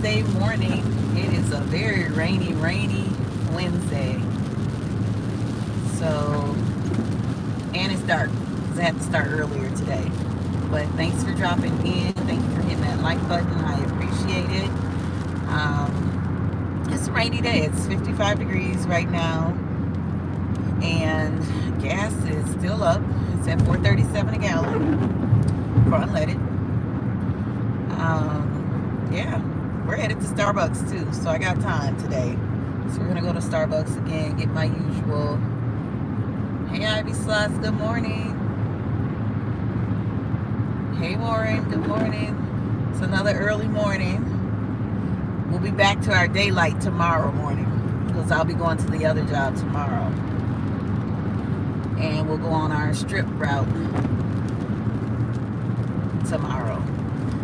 Wednesday morning. It is a very rainy Wednesday. So, and it's dark because I had to start earlier today. But thanks for dropping in. Thank you for hitting that like button. I appreciate it. It's a rainy day. It's 55 degrees right now. And gas is still up. It's at $4.37 a gallon for unleaded. Yeah, we're headed to Starbucks too, so I got time today. So we're gonna go to Starbucks again, get my usual. Hey Ivy Slots, good morning. Hey Warren, good morning. It's another early morning. We'll be back to our daylight tomorrow morning because I'll be going to the other job tomorrow. And we'll go on our strip route tomorrow.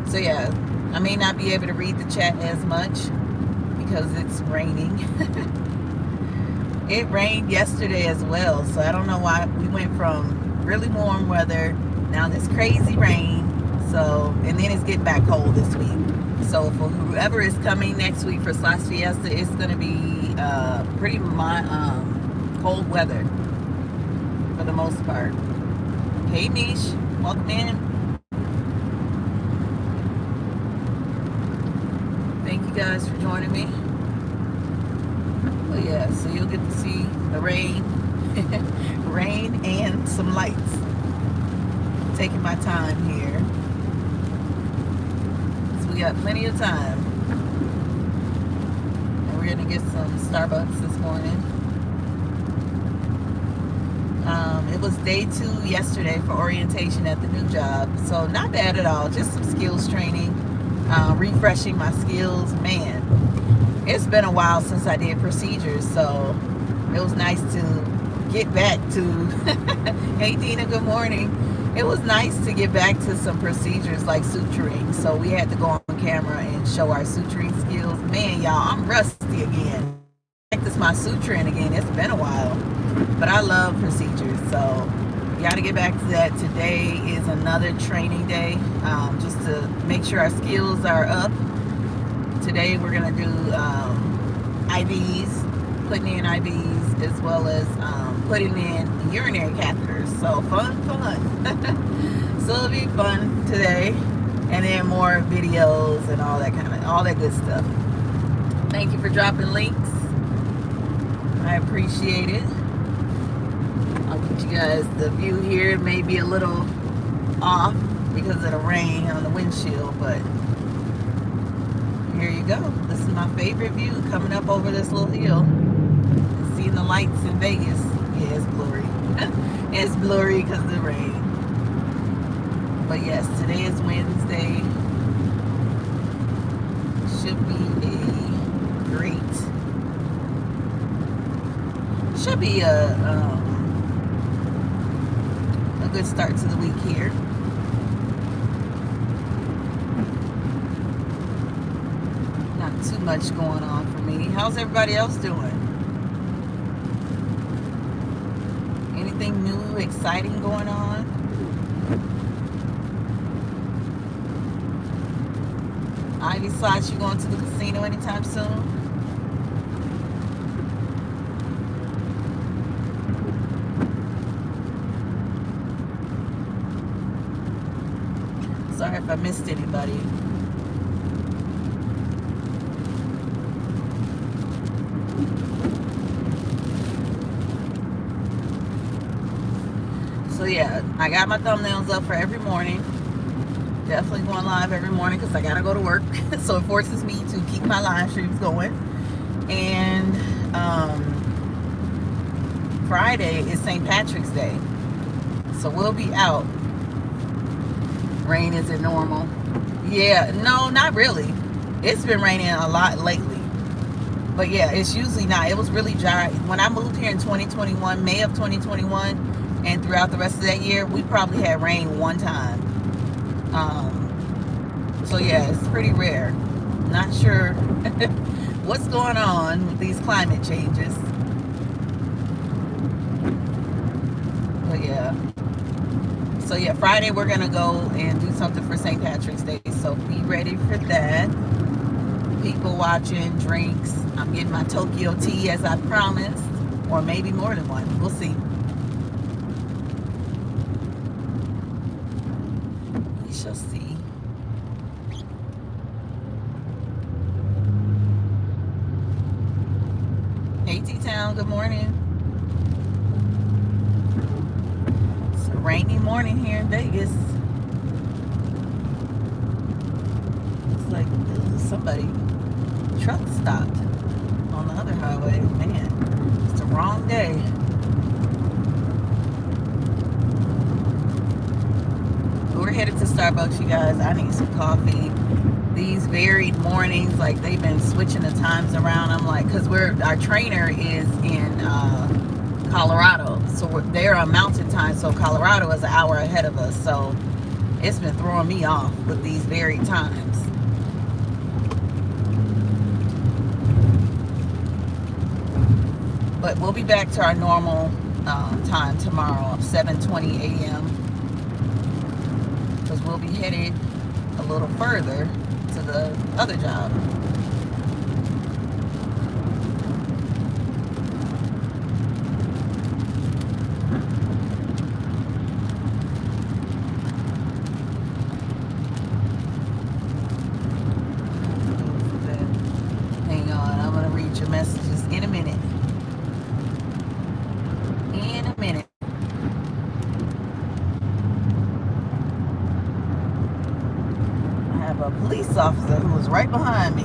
So yeah, I may not be able to read the chat as much because it's raining. It rained yesterday as well, so I don't know why we went from really warm weather, now this crazy rain, so, and then it's getting back cold this week. So for whoever is coming next week for Slots Fiesta, it's going to be pretty cold weather for the most part. Hey Niche, welcome in. Thank you guys for joining me. But yeah, so you'll get to see the rain, rain and some lights. Taking my time here. So we got plenty of time. And we're gonna get some Starbucks this morning. It was day 2 yesterday for orientation at the new job. So not bad at all, just some skills training. Refreshing my skills. Man, it's been a while since I did procedures, so it was nice to get back to hey Dina, good morning. It was nice to get back to some procedures like suturing, so we had to go on camera and show our suturing skills. Man, y'all, I'm rusty again. Practice my suturing again. It's been a while, but I love procedures, so got to get back to that. Today is another training day, just to make sure our skills are up. Today we're going to do IVs, putting in IVs, as well as putting in urinary catheters. So fun. So it'll be fun today. And then more videos and all that good stuff. Thank you for dropping links. I appreciate it. I'll get you guys the view here. May be a little off because of the rain on the windshield, but here you go. This is my favorite view, coming up over this little hill and seeing the lights in Vegas. Yeah, it's blurry. It's blurry because of the rain. But yes, today is Wednesday. Should be a good start to the week here. Not too much going on for me. How's everybody else doing? Anything new, exciting going on? Ivy Slots, you going to the casino anytime soon? Sorry if I missed anybody. So yeah, I got my thumbnails up for every morning. Definitely going live every morning because I gotta go to work. So it forces me to keep my live streams going. And Friday is St. Patrick's Day. So we'll be out. Rain isn't normal. Yeah, no, not really. It's been raining a lot lately. But yeah, it's usually not. It was really dry. When I moved here in 2021, May of 2021, and throughout the rest of that year, we probably had rain one time. So yeah, it's pretty rare. Not sure what's going on with these climate changes. But yeah. So yeah, Friday we're gonna go and do something for St. Patrick's Day. So be ready for that. people watching, drinks. I'm getting my Tokyo tea as I promised, or maybe more than one. We'll see. We shall see. Hey T-Town, good morning. It's a rainy morning here in Vegas. It's like somebody truck stopped on the other highway. Man, it's the wrong day. We're headed to Starbucks, you guys. I need some coffee. These varied mornings, like they've been switching the times around. I'm like, because our trainer is in Colorado, so they're on mountain time, so Colorado is an hour ahead of us. So it's been throwing me off with these varied times. But we'll be back to our normal time tomorrow, 7:20 a.m. because we'll be headed a little further to the other job. Hang on, I'm gonna read your messages in a minute. A police officer who was right behind me.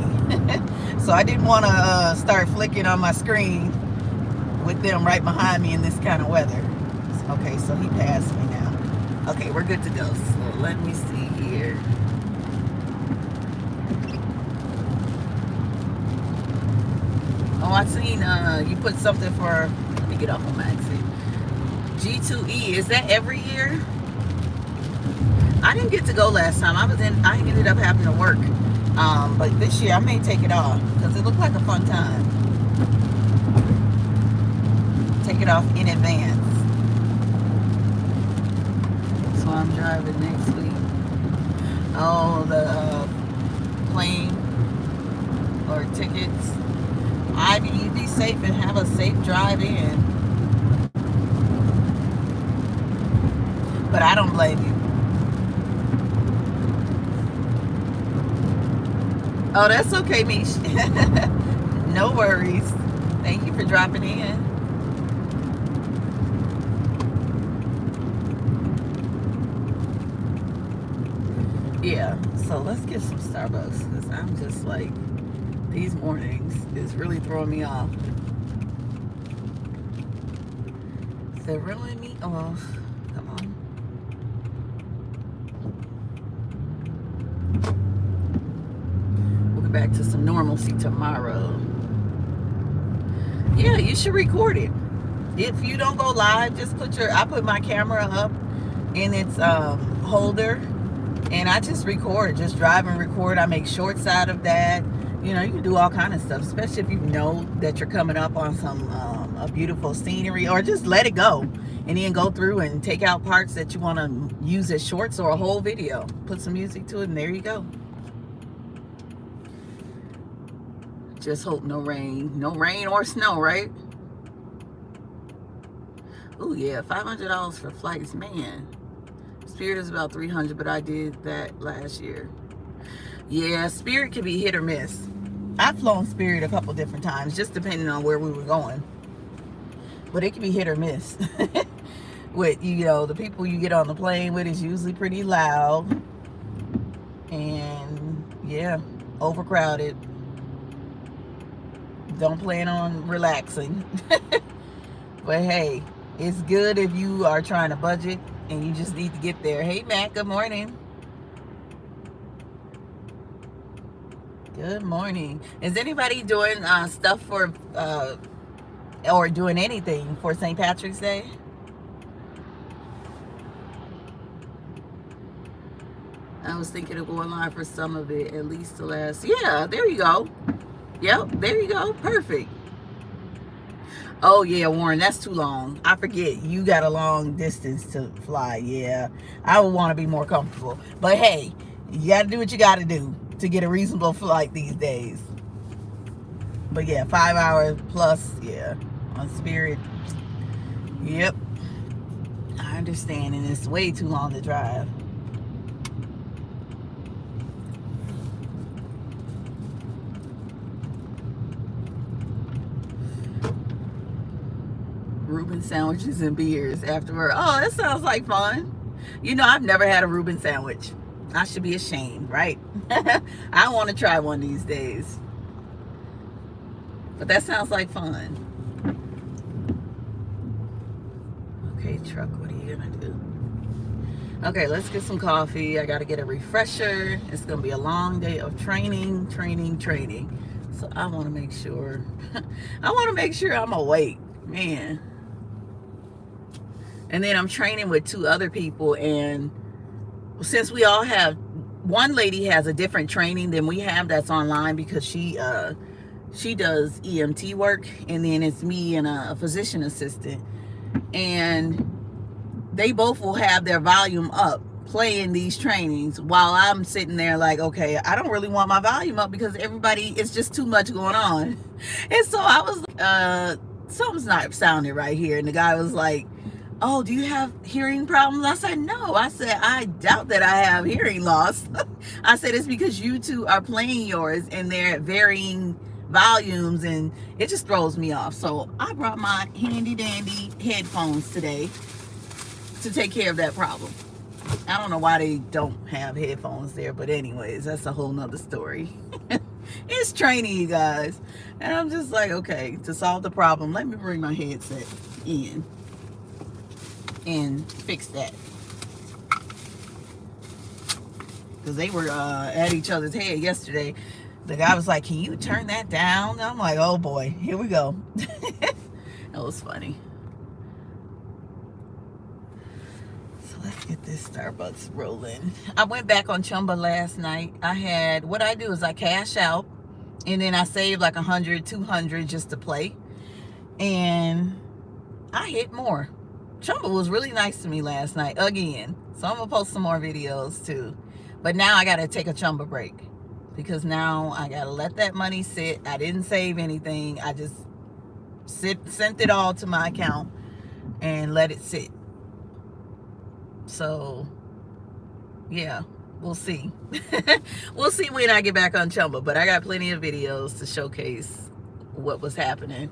So I didn't want to start flicking on my screen with them right behind me in this kind of weather. Okay, so he passed me now. Okay, we're good to go. So let me see here. Oh, I seen you put something for, let me get off on my exit. G2E, is that every year? I didn't get to go last time. I ended up having to work. But this year I may take it off because it looked like a fun time. Take it off in advance. So I'm driving next week. Oh, the plane or tickets. Ivy, you be safe and have a safe drive in. But I don't blame you. Oh, that's okay, Mish. No worries. Thank you for dropping in. Yeah, so let's get some Starbucks because I'm just like, these mornings is really throwing me off. They're really me off. Come on. Back to some normalcy tomorrow. Yeah, you should record it. If you don't go live, just I put my camera up in its holder and I just record, just drive and record. I make shorts out of that. You know, you can do all kind of stuff, especially if you know that you're coming up on some a beautiful scenery, or just let it go and then go through and take out parts that you want to use as shorts or a whole video. Put some music to it and there you go. Just hope no rain or snow, right? Oh yeah, $500 for flights, man. Spirit is about $300, but I did that last year. Yeah, Spirit can be hit or miss. I've flown Spirit a couple different times, just depending on where we were going. But it can be hit or miss. With, you know, the people you get on the plane with is usually pretty loud. And yeah, overcrowded. Don't plan on relaxing. But hey, it's good if you are trying to budget and you just need to get there. Hey Matt, good morning. Good morning. Is anybody doing stuff for or doing anything for St. Patrick's Day? I was thinking of going live for some of it, at least the last. Yeah, there you go. Yep, there you go. Perfect. Oh yeah, Warren, that's too long. I forget you got a long distance to fly. Yeah, I would want to be more comfortable. But hey, you got to do what you got to do to get a reasonable flight these days. But yeah, 5 hours plus, yeah, on Spirit. Yep, I understand, and it's way too long to drive. Reuben sandwiches and beers afterward. Oh, that sounds like fun. You know, I've never had a Reuben sandwich. I should be ashamed, right? I want to try one these days. But that sounds like fun. Okay, truck, what are you gonna do? Okay, let's get some coffee. I gotta get a refresher. It's gonna be a long day of training. So I wanna make sure, I'm awake, man. And then I'm training with 2 other people, and since we all have, one lady has a different training than we have that's online, because she does EMT work, and then it's me and a physician assistant, and they both will have their volume up playing these trainings while I'm sitting there like, okay, I don't really want my volume up because everybody, it's just too much going on. And so I was something's not sounding right here, and the guy was like, oh, do you have hearing problems? I said, no. I said, I doubt that I have hearing loss. I said, it's because you two are playing yours and they're at varying volumes, and it just throws me off. So I brought my handy dandy headphones today to take care of that problem. I don't know why they don't have headphones there, but anyways, that's a whole nother story. It's training, you guys. And I'm just like, okay, to solve the problem, let me bring my headset in and fix that, because they were at each other's head yesterday. The guy was like, can you turn that down? I'm like, oh boy, here we go. That was funny. So let's get this Starbucks rolling. I went back on Chumba last night. What I do is I cash out, and then I save like 100, 200 just to play, and I hit more. Chumba was really nice to me last night again, so I'm gonna post some more videos too. But now I gotta take a Chumba break, because now I gotta let that money sit. I didn't save anything. I just sent it all to my account and let it sit. So yeah, we'll see. We'll see when I get back on Chumba, but I got plenty of videos to showcase what was happening.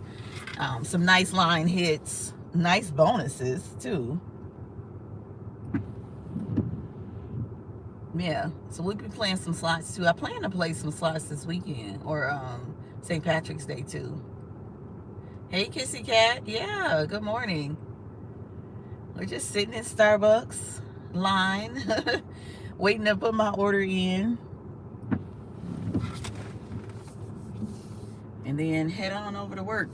Some nice line hits, nice bonuses too. Yeah, so we'll be playing some slots too. I plan to play some slots this weekend, or St. Patrick's Day too. Hey, Kissy Cat. Yeah, good morning. We're just sitting in Starbucks line, waiting to put my order in, and then head on over to work.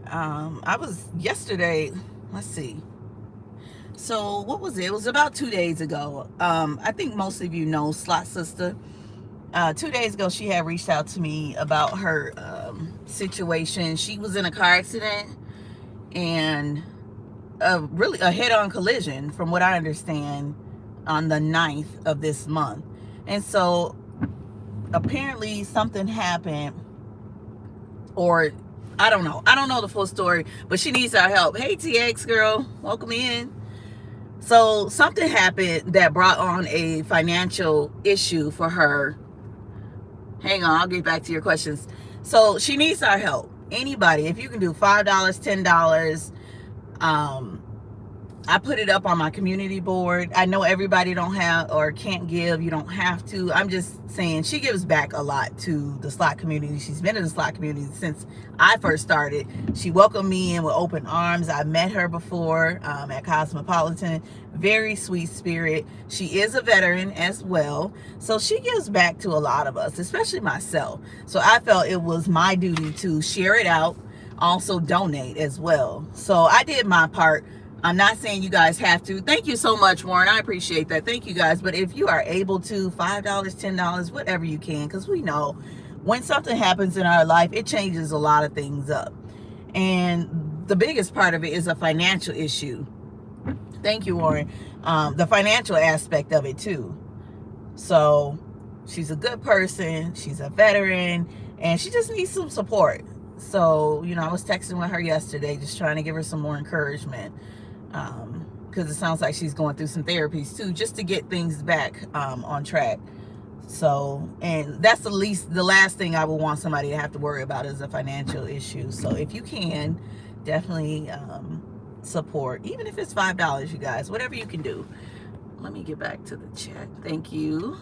I was yesterday, let's see. So what was it? It was about 2 days ago. I think most of you know Slot Sister. 2 days ago, she had reached out to me about her situation. She was in a car accident, and really a head-on collision, from what I understand, on the 9th of this month. And so apparently something happened, or I don't know the full story, but she needs our help. Hey, TX girl, welcome in. So something happened that brought on a financial issue for her. Hang on, I'll get back to your questions. So she needs our help. Anybody, if you can do $5, $10, I put it up on my community board. I know everybody don't have or can't give. You don't have to. I'm just saying she gives back a lot to the slot community. She's been in the slot community since I first started. She welcomed me in with open arms. I met her before at Cosmopolitan. Very sweet spirit. She is a veteran as well. So she gives back to a lot of us, especially myself. So I felt it was my duty to share it out, also donate as well. So I did my part. I'm not saying you guys have to. Thank you so much, Warren. I appreciate that. Thank you guys. But if you are able to, $5, $10, whatever you can, because we know when something happens in our life, it changes a lot of things up. And the biggest part of it is a financial issue. Thank you, Warren. The financial aspect of it too. So she's a good person, she's a veteran, and she just needs some support. So, you know, I was texting with her yesterday, just trying to give her some more encouragement. Because it sounds like she's going through some therapies too, just to get things back on track. So, and that's the last thing I would want somebody to have to worry about is a financial issue. So if you can, definitely support, even if it's $5, you guys, whatever you can do. Let me get back to the chat. Thank you.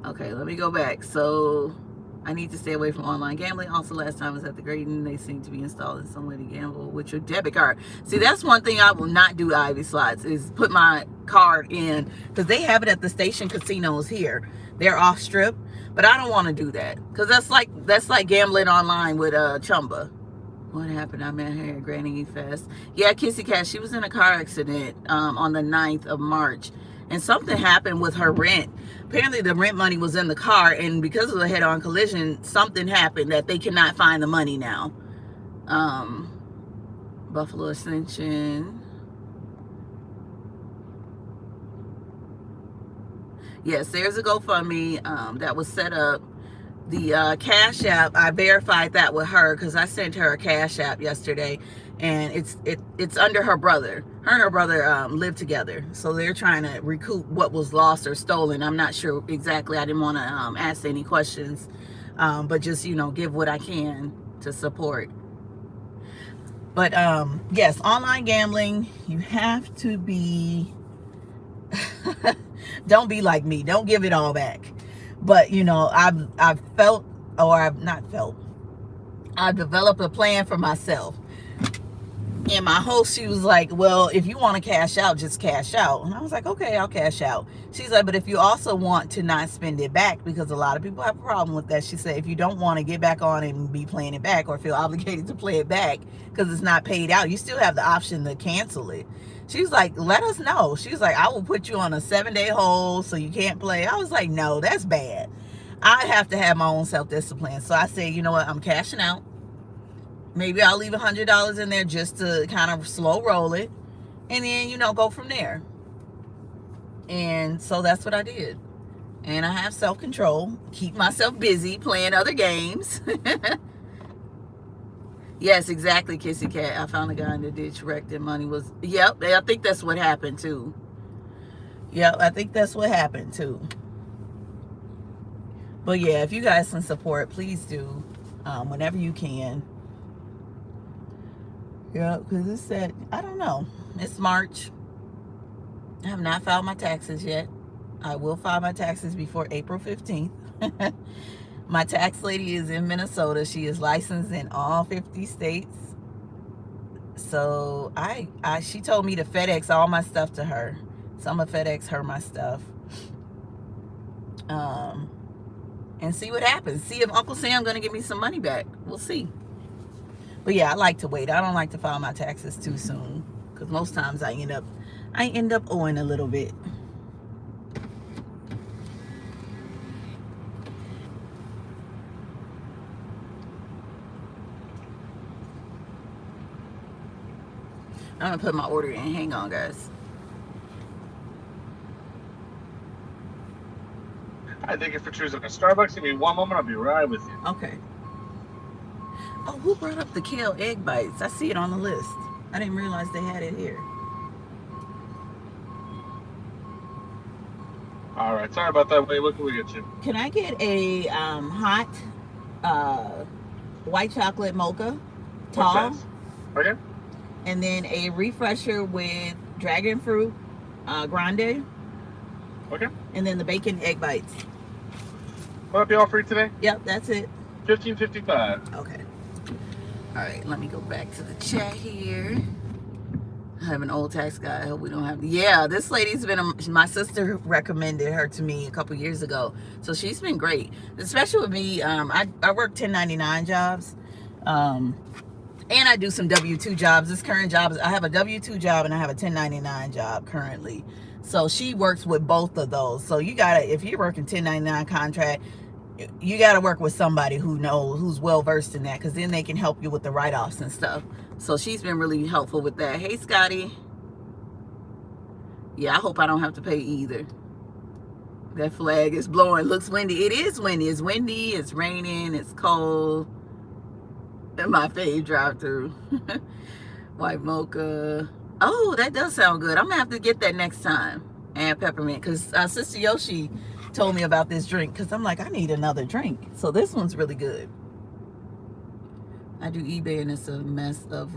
Okay, let me go back. So I need to stay away from online gambling. Also, last time I was at the Graydon, they seem to be installed in some way to gamble with your debit card. See, that's one thing I will not do, Ivy Slots, is put my card in, because they have it at the station casinos here. They're off strip, but I don't want to do that, because that's like gambling online with Chumba. What happened? I met her at Granny Fest. Yeah, Kissy Cat, she was in a car accident on the 9th of March. And something happened with her rent. Apparently the rent money was in the car, and because of the head-on collision, something happened that they cannot find the money now. Buffalo Ascension. Yes, there's a GoFundMe that was set up. The Cash App, I verified that with her because I sent her a Cash App yesterday, and it's under her brother. Her and her brother live together, so they're trying to recoup what was lost or stolen. I'm not sure exactly. I didn't want to ask any questions, but just, you know, give what I can to support. But yes, online gambling, you have to be don't be like me. Don't give it all back. But, you know, I've felt, or I've not felt, I've developed a plan for myself. And my host, she was like, well, if you want to cash out, just cash out. And I was like, okay, I'll cash out. She's like, but if you also want to not spend it back, because a lot of people have a problem with that. She said, if you don't want to get back on and be playing it back, or feel obligated to play it back because it's not paid out, you still have the option to cancel it. She's like, let us know. She's like, I will put you on a 7-day hold so you can't play. I was like, no, that's bad. I have to have my own self-discipline. So I said, you know what, I'm cashing out. Maybe I'll leave $100 in there just to kind of slow roll it, and then, you know, go from there. And so that's what I did. And I have self-control, keep myself busy playing other games. Yes, exactly, Kissy Cat. I found a guy in the ditch wrecked, and money was, yep, I think that's what happened too. Yep, I think that's what happened too. But yeah, if you guys can support, please do, whenever you can. Yeah, because it said, I don't know, it's March. I have not filed my taxes yet. I will file my taxes before April 15th. My tax lady is in Minnesota. She is licensed in all 50 states. So she told me to FedEx all my stuff to her. So I'm going to FedEx her my stuff. And see what happens. See if Uncle Sam going to give me some money back. We'll see. But yeah, I like to wait. I don't like to file my taxes too soon, because most times I end up owing a little bit. I'm gonna put my order in. Hang on, guys. I thank you for choosing a Starbucks. Give me one moment. I'll be right with you. Okay. Oh, who brought up the kale egg bites? I see it on the list. I didn't realize they had it here. All right. Sorry about that. Wait, what can we get you? Can I get a hot white chocolate mocha, tall? Okay. And then a refresher with dragon fruit grande. Okay. And then the bacon egg bites. Will that be all for you today? Yep, that's it. $15.55. Okay. All right, let me go back to the chat here. I have an old tax guy. I hope we don't have. Yeah, this lady's been. My sister recommended her to me a couple years ago, so she's been great. Especially with me, I work 1099 jobs, and I do some W-2 jobs. This current job, I have a W-2 job and I have a 1099 job currently. So she works with both of those. So you gotta, if you're working 1099 contract, you got to work with somebody who knows, who's well versed in that, because then they can help you with the write-offs and stuff. So she's been really helpful with that. Hey, Scotty. Yeah, I hope I don't have to pay either. That flag is blowing. Looks windy. It is windy. It's windy. It's raining. It's cold. And my fave drive-through. White mocha. Oh, that does sound good. I'm gonna have to get that next time. And peppermint, because Sister Yoshi told me about this drink. Because I'm like, I need another drink. So this one's really good. I do eBay and it's a mess of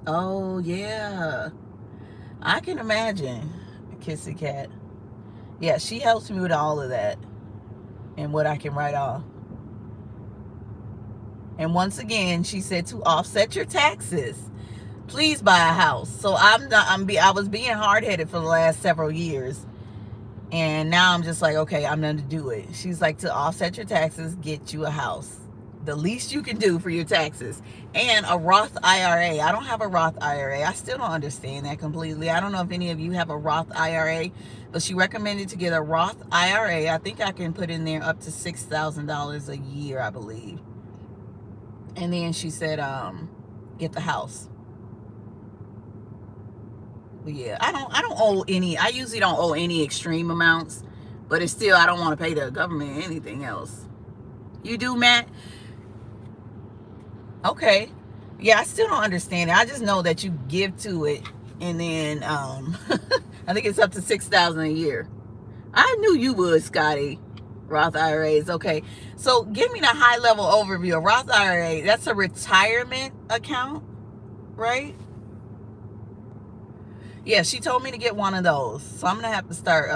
Oh yeah, I can imagine. Kissy cat. Yeah, she helps me with all of that and what I can write off. And once again, she said to offset your taxes, please buy a house. So I was being hard-headed for the last several years. And now I'm just like, okay, I'm going to do it. She's like, to offset your taxes, get you a house. The least you can do for your taxes. And a Roth IRA. I don't have a Roth IRA. I still don't understand that completely. I don't know if any of you have a Roth IRA, but she recommended to get a Roth IRA. I think I can put in there up to $6,000 a year, I believe. And then she said, get the house. But yeah, I don't owe any. I usually don't owe any extreme amounts, but it's still, I don't want to pay the government anything else. You do, Matt? Okay. Yeah, I still don't understand it. I just know that you give to it, and then I think it's up to $6,000 a year. I knew you would, Scotty. Roth IRAs. Okay. So give me the high level overview. A Roth IRA, that's a retirement account, right? Yeah, she told me to get one of those. So I'm going to have to start,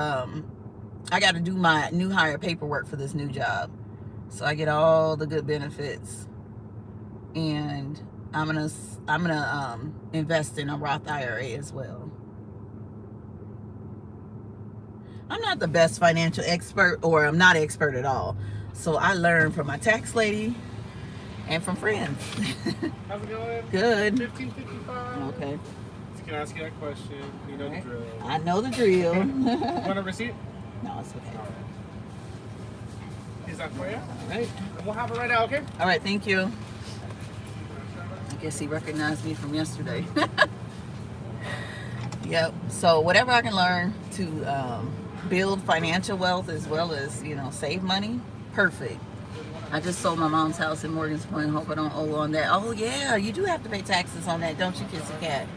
I got to do my new hire paperwork for this new job. So I get all the good benefits. And I'm going to invest in a Roth IRA as well. I'm not the best financial expert, or I'm not expert at all. So I learned from my tax lady and from friends. How's it going? Good. 1555. Okay. Can I ask you that question? You know the drill. I know the drill. Want a receipt? No, it's okay. All right. Is that for you? All right. And we'll have it right now, okay? All right, thank you. I guess he recognized me from yesterday. Yep. So whatever I can learn to build financial wealth as well as, save money, perfect. I just sold my mom's house in Morgan's Point. Hope I don't owe on that. Oh yeah, you do have to pay taxes on that, don't you, Kissy Cat?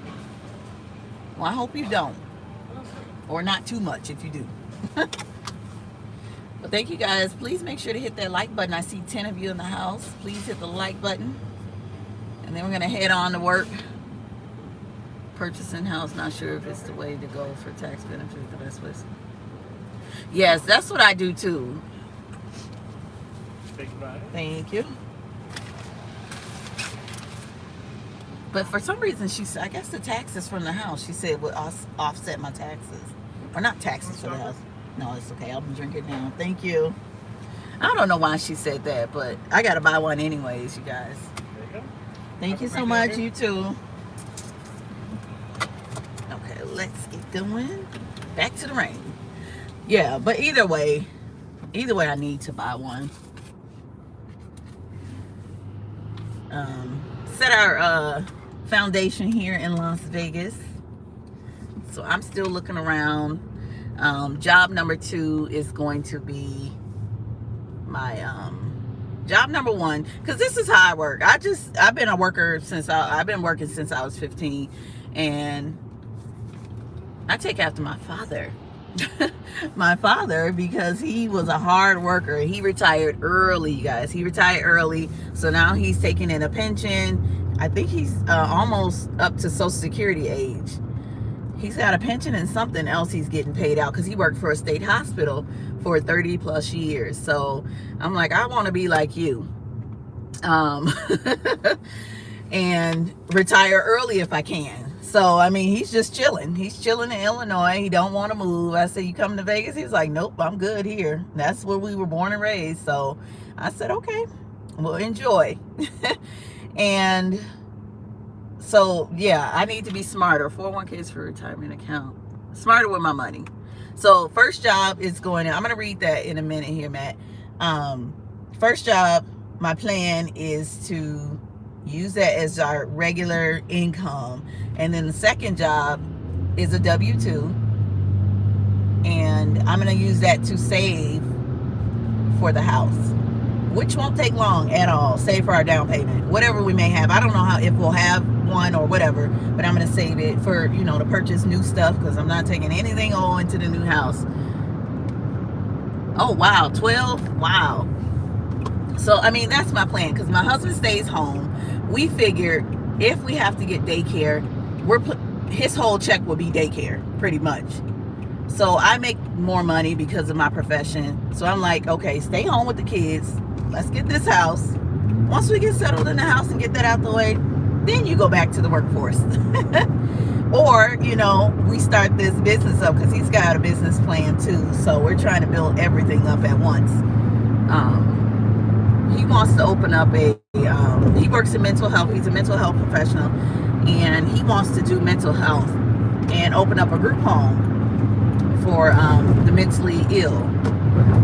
Well, I hope you don't, or not too much if you do. But thank you guys. Please make sure to hit that like button. I see 10 of you in the house. Please hit the like button, and then we're gonna head on to work. Purchasing house, not sure if it's the way to go for tax benefit, the best way. Yes, that's what I do too. Thank you. But for some reason, I guess the taxes from the house, she said, would offset my taxes. Or not taxes for the house. No, it's okay. I'll drink it now. Thank you. I don't know why she said that, but I got to buy one anyways, you guys. There you go. Thank you so much. You too. Okay, let's get going. Back to the rain. Yeah, but either way, I need to buy one. Set our foundation here in Las Vegas. So I'm still looking around. Job number 2 is going to be my job number 1, because this is how I work. I've been a worker since I've been working since I was 15, and I take after my father. My father, because he was a hard worker. He retired early, you guys. He retired early, so now he's taking in a pension. I think he's almost up to Social Security age. He's got a pension and something else he's getting paid out because he worked for a state hospital for 30 plus years. So I'm like, I want to be like you, and retire early if I can. So, I mean, he's just chilling. He's chilling in Illinois. He don't want to move. I said, you coming to Vegas? He's like, nope, I'm good here. That's where we were born and raised. So I said, okay, well, enjoy. And so, yeah, I need to be smarter. 401ks for retirement account. Smarter with my money. So first job is going in. I'm going to read that in a minute here, Matt. First job, my plan is to use that as our regular income. And then the second job is a W-2. and I'm going to use that to save for the house, which won't take long at all. Save for our down payment, whatever we may have. I don't know how, if we'll have one or whatever, but I'm going to save it for, to purchase new stuff, because I'm not taking anything old into the new house. Oh wow, 12. Wow. So I mean, that's my plan, because my husband stays home. We figured if we have to get daycare, his whole check will be daycare pretty much. So I make more money because of my profession. So I'm like, okay, stay home with the kids. Let's get this house. Once we get settled in the house and get that out the way, then you go back to the workforce. Or, we start this business up, because he's got a business plan too. So we're trying to build everything up at once. He wants to open up he works in mental health. He's a mental health professional, and he wants to do mental health and open up a group home for the mentally ill.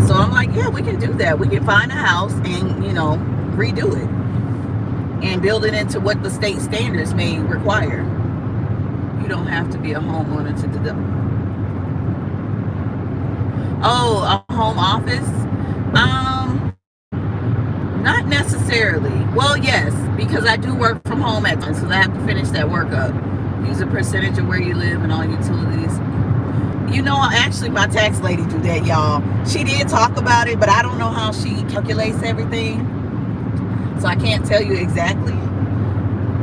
So I'm like, yeah, we can do that. We can find a house and, redo it and build it into what the state standards may require. You don't have to be a homeowner to do that. Oh, a home office? Not necessarily. Well, yes, because I do work from home at times, so I have to finish that work up. Use a percentage of where you live and all utilities. Actually, my tax lady do that, y'all. She did talk about it, but I don't know how she calculates everything, so I can't tell you exactly.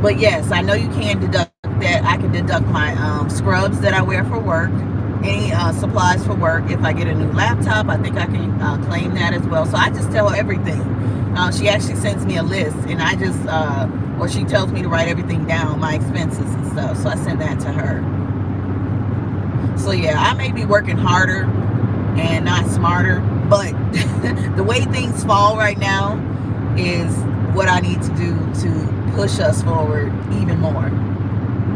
But yes, I know you can deduct that. I can deduct my scrubs that I wear for work, any supplies for work. If I get a new laptop, I think I can claim that as well. So I just tell her everything. She actually sends me a list, and I just, or she tells me to write everything down, my expenses and stuff. So I send that to her. So yeah, I may be working harder and not smarter, but the way things fall right now is what I need to do to push us forward even more.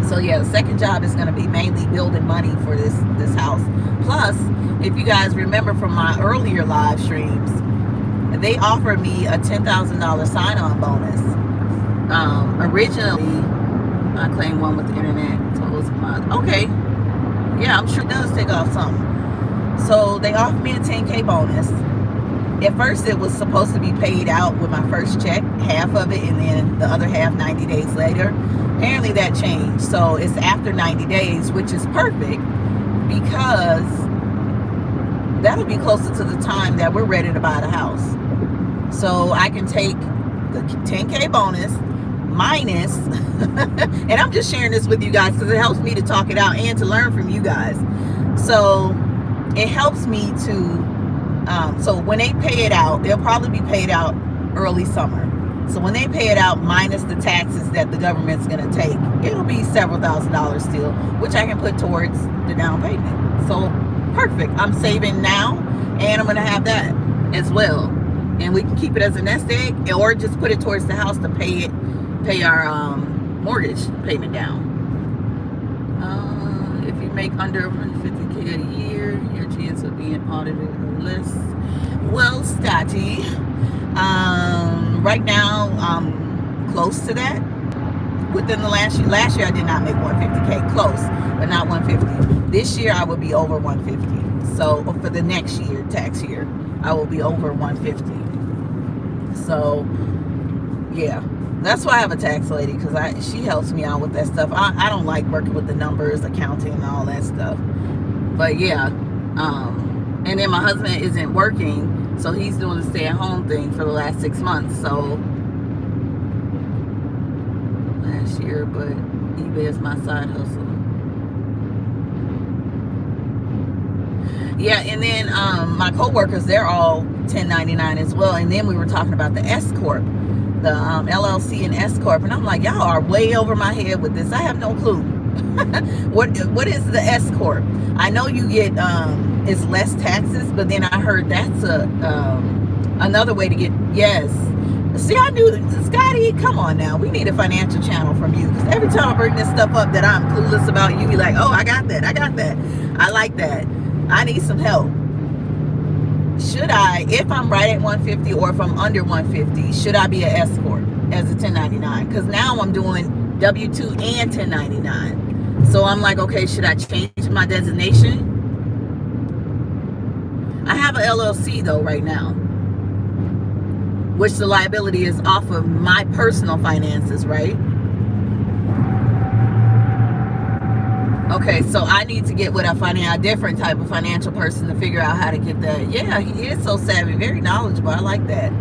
So yeah, the second job is going to be mainly building money for this house. Plus, if you guys remember from my earlier live streams, they offered me a $10,000 sign-on bonus. Originally, I claimed one with the internet. So it was okay. Yeah, I'm sure it does take off something. So they offered me a $10K bonus. At first, it was supposed to be paid out with my first check, half of it, and then the other half 90 days later. Apparently that changed. So it's after 90 days, which is perfect, because that'll be closer to the time that we're ready to buy the house. So I can take the 10K bonus minus, and I'm just sharing this with you guys because it helps me to talk it out and to learn from you guys. So it helps me to, so when they pay it out, they'll probably be paid out early summer. So when they pay it out minus the taxes that the government's going to take, it'll be several $1,000s still, which I can put towards the down payment. So perfect. I'm saving now, and I'm going to have that as well. And we can keep it as a nest egg, or just put it towards the house to pay our mortgage payment down. If you make under 150K a year, your chance of being audited or less. Well, Scotty, right now, close to that. Within the last year I did not make 150K, close, but not 150. This year I will be over 150. So for the next year, tax year, I will be over 150. So yeah, that's why I have a tax lady, because she helps me out with that stuff. I don't like working with the numbers, accounting, and all that stuff. But yeah, and then my husband isn't working, so he's doing the stay-at-home thing for the last 6 months. So last year, but eBay is my side hustle. Yeah, and then my co-workers, they're all 1099 as well. And then we were talking about the S Corp, the LLC and S Corp, and I'm like, y'all are way over my head with this. I have no clue. What is the S Corp? I know you get it's less taxes, but then I heard that's another way to get, yes. See, I knew, Scotty, come on now. We need a financial channel from you, because every time I bring this stuff up that I'm clueless about, you be like, oh, I got that. I like that. I need some help. Should I, if I'm right at 150 or if I'm under 150, should I be an S Corp as a 1099? Because now I'm doing W-2 and 1099. So I'm like, okay, should I change my designation? I have an LLC though right now, which the liability is off of my personal finances, right? Okay, so I need to get with a different type of financial person to figure out how to get that. Yeah, he is so savvy, very knowledgeable. I like that.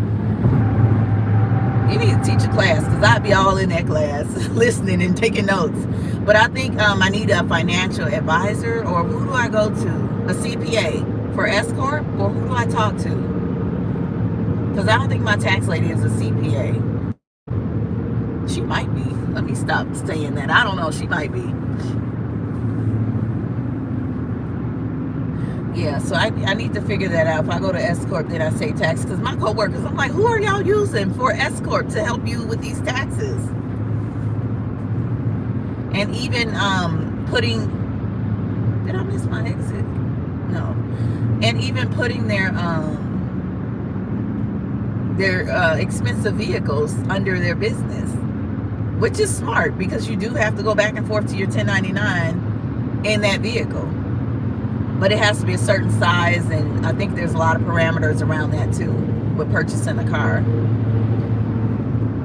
You need to teach a class, because I'd be all in that class listening and taking notes. But I think I need a financial advisor, or who do I go to? A CPA for S Corp, or who do I talk to? Because I don't think my tax lady is a CPA. She might be. Let me stop saying that. I don't know. She might be. Yeah, so I need to figure that out. If I go to S Corp, then I say tax. Because my coworkers, I'm like, who are y'all using for S Corp to help you with these taxes? And even putting, did I miss my exit? No. And even putting their expensive vehicles under their business, which is smart, because you do have to go back and forth to your 1099 in that vehicle. But it has to be a certain size, and I think there's a lot of parameters around that too with purchasing a car.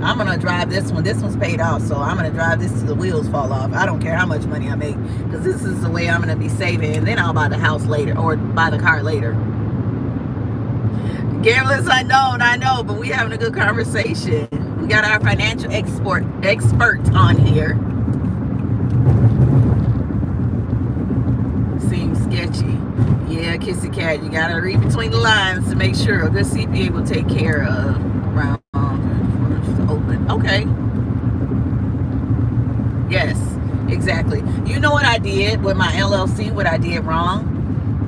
I'm gonna drive this one. This one's paid off, so I'm gonna drive this till the wheels fall off. I don't care how much money I make, because this is the way I'm gonna be saving, and then I'll buy the house later, or buy the car later. Gamblers unknown, I know, but we having a good conversation. We got our financial expert on here. Seems sketchy. Yeah, kissy cat. You gotta read between the lines to make sure a good CPA will take care of around open. Okay. Yes, exactly. You know what I did with my LLC? What I did wrong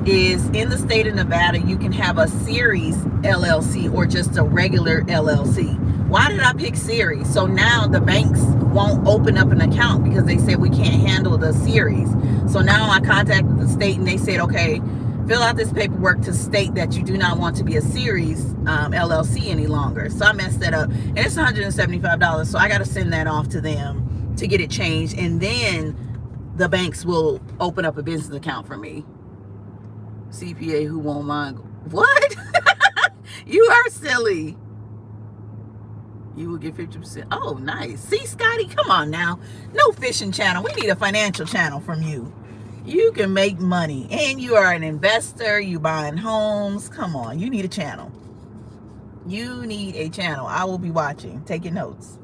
is, in the state of Nevada, you can have a series LLC or just a regular LLC. Why did I pick series? So now the banks won't open up an account because they said we can't handle the series. So now I contacted the state, and they said, okay, fill out this paperwork to state that you do not want to be a series LLC any longer. So I messed that up, and it's $175. So I got to send that off to them to get it changed, and then the banks will open up a business account for me. CPA who won't mind. What? You are silly. You will get 50%. Oh, nice. See, Scotty, come on now. No fishing channel. We need a financial channel from you. You can make money, and you are an investor. You buying homes. Come on. You need a channel. You need a channel. I will be watching, taking notes.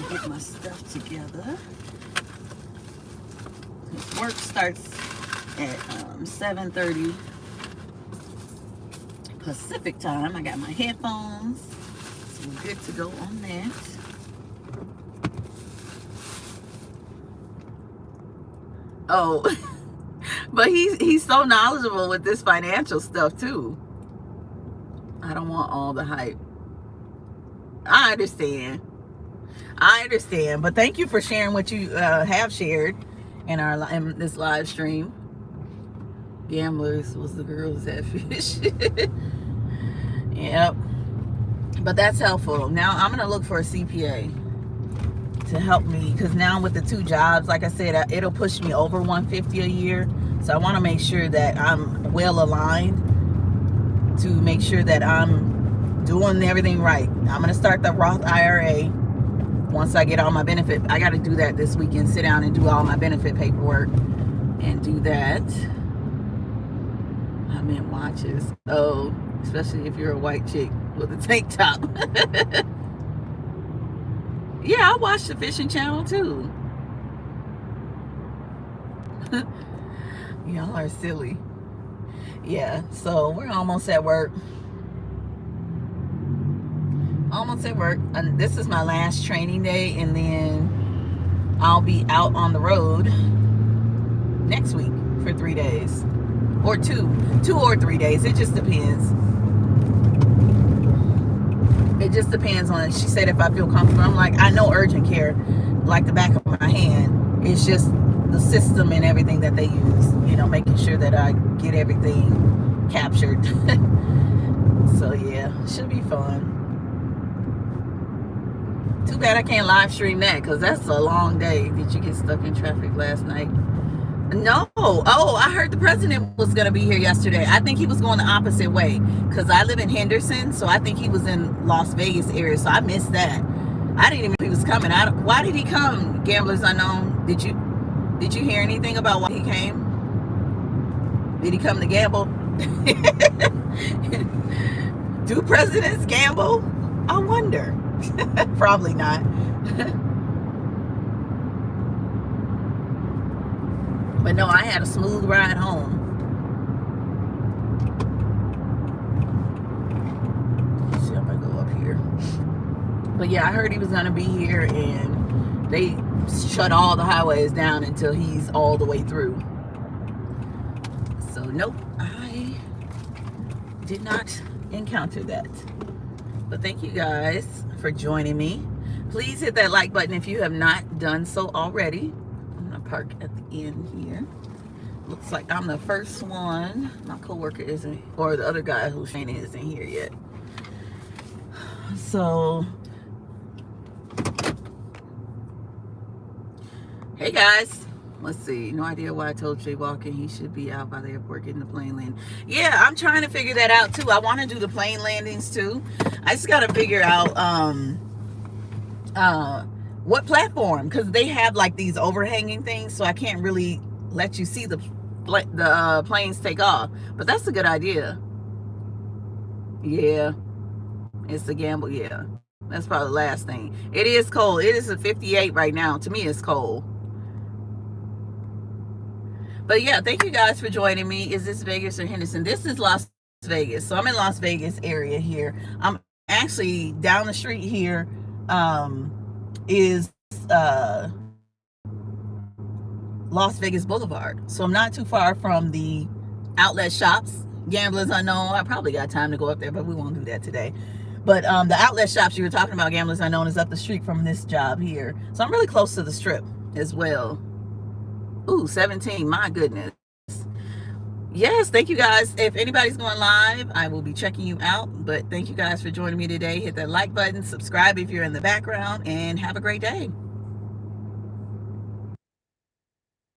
Get my stuff together. Work starts at 7:30 Pacific time. I got my headphones, so we're good to go on that. Oh, but he's so knowledgeable with this financial stuff too. I don't want all the hype. I understand, but thank you for sharing what you have shared in this live stream. Gamblers was the girls that fish. Yep, but that's helpful. Now I'm gonna look for a CPA to help me, because now with the 2 jobs, like I said, it'll push me over $150 a year. So I want to make sure that I'm well aligned to make sure that I'm doing everything right. I'm gonna start the Roth IRA once I get all my benefit. I got to do that this weekend. Sit down and do all my benefit paperwork and do that. I meant watches. Oh, especially if you're a white chick with a tank top. Yeah, I watch the fishing channel too. Y'all are silly. Yeah, so we're almost at work. And this is my last training day, and then I'll be out on the road next week for 3 days, or two or 3 days. It just depends. It just depends on it. She said if I feel comfortable. I'm like, I know urgent care like the back of my hand. It's just the system and everything that they use, making sure that I get everything captured. So yeah, should be fun. Too bad I can't live stream that because that's a long day. Did you get stuck in traffic last night? No. Oh, I heard the president was going to be here yesterday. I think he was going the opposite way because I live in Henderson, so I think he was in Las Vegas area, so I missed that. I didn't even know he was coming. Why did he come, Gamblers Unknown? Did you hear anything about why he came? Did he come to gamble? Do presidents gamble? I wonder. Probably not. But no, I had a smooth ride home. Let's see, I'm gonna go up here. But yeah, I heard he was gonna be here, and they shut all the highways down until he's all the way through. So nope, I did not encounter that. But thank you guys for joining me. Please hit that like button if you have not done so already. I'm gonna park at the end here. Looks like I'm the first one. My coworker isn't, or the other guy who's training isn't here yet. So, hey guys. Let's see. No idea why I told Jay Walker he should be out by the airport getting the plane landing. Yeah, I'm trying to figure that out too. I want to do the plane landings too. I just got to figure out what platform, because they have like these overhanging things, so I can't really let you see the planes take off. But that's a good idea. Yeah, it's a gamble. Yeah, that's probably the last thing. It is cold. It is a 58 right now. To me, it's cold. But yeah, thank you guys for joining me. Is this Vegas or Henderson? This is Las Vegas. So I'm in Las Vegas area here. I'm actually down the street here is Las Vegas Boulevard. So I'm not too far from the outlet shops. Gamblers Unknown. I probably got time to go up there, but we won't do that today. But the outlet shops you were talking about, Gamblers Unknown, is up the street from this job here. So I'm really close to the strip as well. Ooh, 17, my goodness. Yes, thank you guys. If anybody's going live, I will be checking you out. But thank you guys for joining me today. Hit that like button, subscribe if you're in the background, and have a great day.